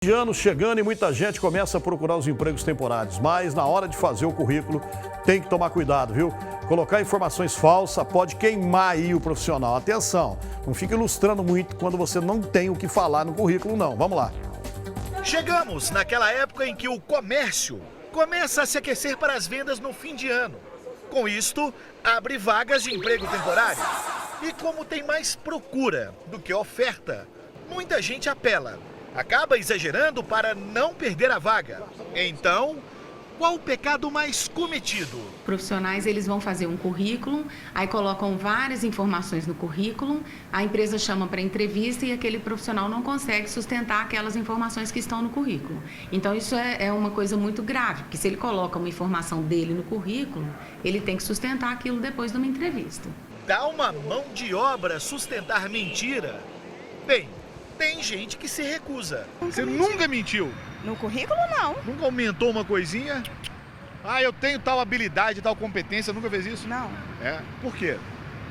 De anos chegando e muita gente começa a procurar os empregos temporários, mas na hora de fazer o currículo tem que tomar cuidado, viu? Colocar informações falsas pode queimar aí o profissional. Atenção, não fica ilustrando muito quando você não tem o que falar no currículo, não. Vamos lá. Chegamos naquela época em que o comércio começa a se aquecer para as vendas no fim de ano. Com isto, abre vagas de emprego temporário. E como tem mais procura do que oferta, muita gente apela. Acaba exagerando para não perder a vaga. Então, qual o pecado mais cometido? Profissionais, eles vão fazer um currículo, aí colocam várias informações no currículo, a empresa chama para entrevista e aquele profissional não consegue sustentar aquelas informações que estão no currículo. Então, isso é uma coisa muito grave, porque se ele coloca uma informação dele no currículo, ele tem que sustentar aquilo depois de uma entrevista. Dá uma mão de obra sustentar mentira? Bem, tem gente que se recusa. Você nunca mentiu? No currículo, não. Nunca aumentou uma coisinha? Ah, eu tenho tal habilidade, tal competência, nunca fez isso? Não. É? Por quê?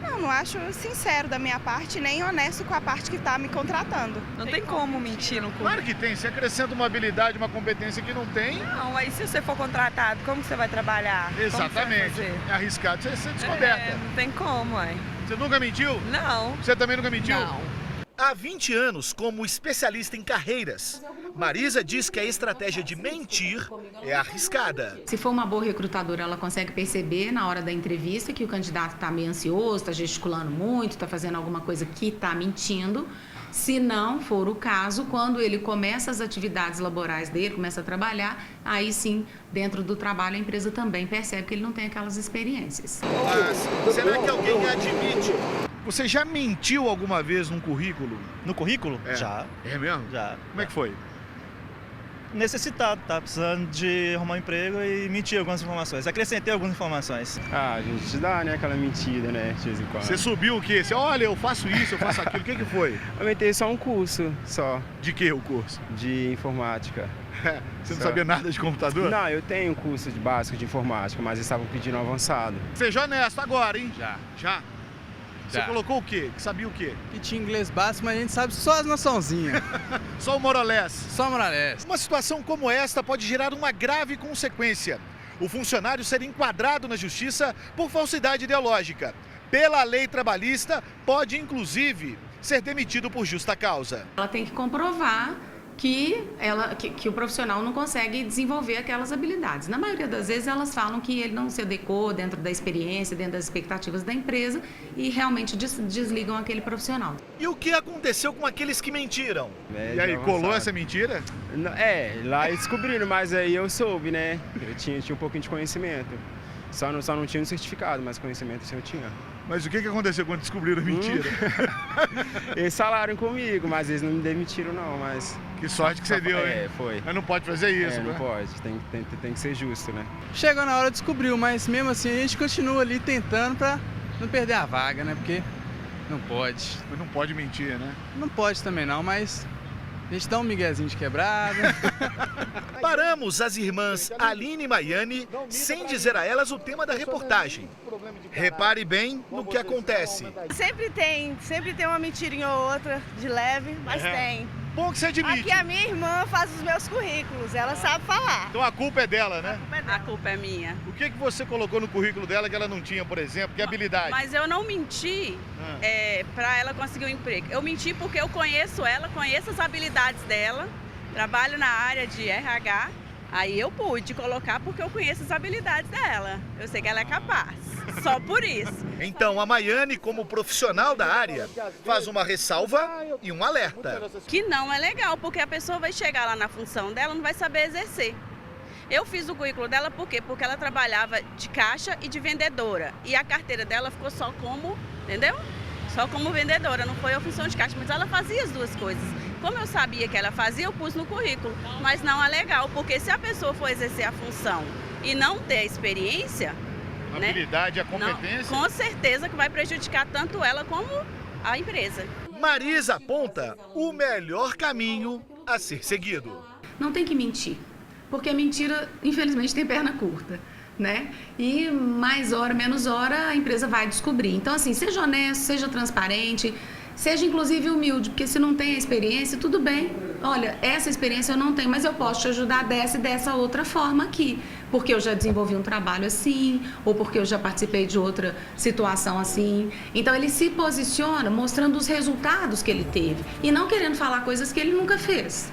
Não acho sincero da minha parte, nem honesto com a parte que está me contratando. Não tem como mentir no currículo. Claro que tem. Você acrescenta uma habilidade, uma competência que não tem. Não, aí se você for contratado, como você vai trabalhar? Exatamente. Como você vai fazer? É arriscado você ser descoberta. Não tem como, ué. Você nunca mentiu? Não. Você também nunca mentiu? Não. Há 20 anos, como especialista em carreiras, Marisa diz que a estratégia de mentir é arriscada. Se for uma boa recrutadora, ela consegue perceber na hora da entrevista que o candidato está meio ansioso, está gesticulando muito, está fazendo alguma coisa que está mentindo. Se não for o caso, quando ele começa as atividades laborais dele, começa a trabalhar, aí sim, dentro do trabalho, a empresa também percebe que ele não tem aquelas experiências. Mas será que alguém admite? Você já mentiu alguma vez num currículo? No currículo? É. Já. É mesmo? Já. Como é que foi? Necessitado, tá precisando de arrumar um emprego e mentir algumas informações. Acrescentei algumas informações. Ah, a gente dá, né, aquela mentira, né, de vez em quando. Você subiu o quê? Você, olha, eu faço isso, eu faço aquilo. O que foi? Eu aumentei só um curso, só, De que o curso? de informática. Você não Só. sabia nada de computador? Não, eu tenho um curso de básico de informática, mas eles estavam pedindo um avançado. Seja honesto agora, hein? Já. Já? Você Já. colocou o quê? Que sabia o quê? Que tinha inglês básico, mas a gente sabe só as noçãozinhas. Só o morolés. Só moralés. Uma situação como esta pode gerar uma grave consequência. O funcionário ser enquadrado na justiça por falsidade ideológica. Pela lei trabalhista, pode inclusive ser demitido por justa causa. Ela tem que comprovar que o profissional não consegue desenvolver aquelas habilidades. Na maioria das vezes, elas falam que ele não se adequou dentro da experiência, dentro das expectativas da empresa e realmente desligam aquele profissional. E o que aconteceu com aqueles que mentiram? Médio E aí, avançado. colou essa mentira? Lá eles descobriram, mas aí eu soube, né? Eu tinha um pouquinho de conhecimento. Só não tinha um certificado, mas conhecimento sim eu tinha. Mas o que aconteceu quando descobriram a mentira? Eles falaram comigo, mas eles não me demitiram não, mas... Que sorte que você deu, hein? É, foi. Mas não pode fazer isso, Não né? pode, tem que ser justo, né? Chegou na hora, descobriu, mas mesmo assim a gente continua ali tentando pra não perder a vaga, né? Porque não pode. Mas não pode mentir, né? Não pode também não, mas a gente dá um miguezinho de quebrada. Paramos as irmãs Aline e Maiane sem dizer a elas o tema da reportagem. Repare bem no que acontece. Sempre tem uma mentirinha ou outra de leve, mas tem. Bom que você admite. Aqui a minha irmã faz os meus currículos, ela sabe falar. Então a culpa é dela, né? A culpa é minha. O que você colocou no currículo dela que ela não tinha, por exemplo? Que habilidade? Mas eu não menti para ela conseguir um emprego. Eu menti porque eu conheço ela, conheço as habilidades dela, trabalho na área de RH, aí eu pude colocar porque eu conheço as habilidades dela. Eu sei que ela é capaz, só por isso. Então a Maiane, como profissional da área, faz uma ressalva e um alerta. Que não é legal, porque a pessoa vai chegar lá na função dela e não vai saber exercer. Eu fiz o currículo dela por quê? Porque ela trabalhava de caixa e de vendedora. E a carteira dela ficou só como, entendeu? Só como vendedora, não foi a função de caixa, mas ela fazia as duas coisas. Como eu sabia que ela fazia, eu pus no currículo. Mas não é legal, porque se a pessoa for exercer a função e não ter a experiência, A habilidade, a competência. com certeza que vai prejudicar tanto ela como a empresa. Marisa aponta o melhor caminho a ser seguido. Não tem que mentir, porque a mentira, infelizmente, tem perna curta, né? E mais hora, menos hora, a empresa vai descobrir. Então, assim, seja honesto, seja transparente, Seja inclusive humilde, porque se não tem a experiência, tudo bem. Olha, essa experiência eu não tenho, mas eu posso te ajudar dessa e dessa outra forma aqui. Porque eu já desenvolvi um trabalho assim, ou porque eu já participei de outra situação assim. Então ele se posiciona mostrando os resultados que ele teve e não querendo falar coisas que ele nunca fez.